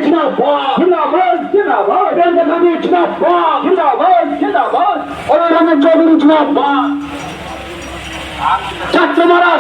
জিন্দাবাদ জিন্দাবাদ জিন্দাবাদ বেঞ্জা খানি জিন্দাবাদ জিন্দাবাদ জিন্দাবাদ অরুণ চৌধুরী জিন্দাবাদ ছাত্র মারা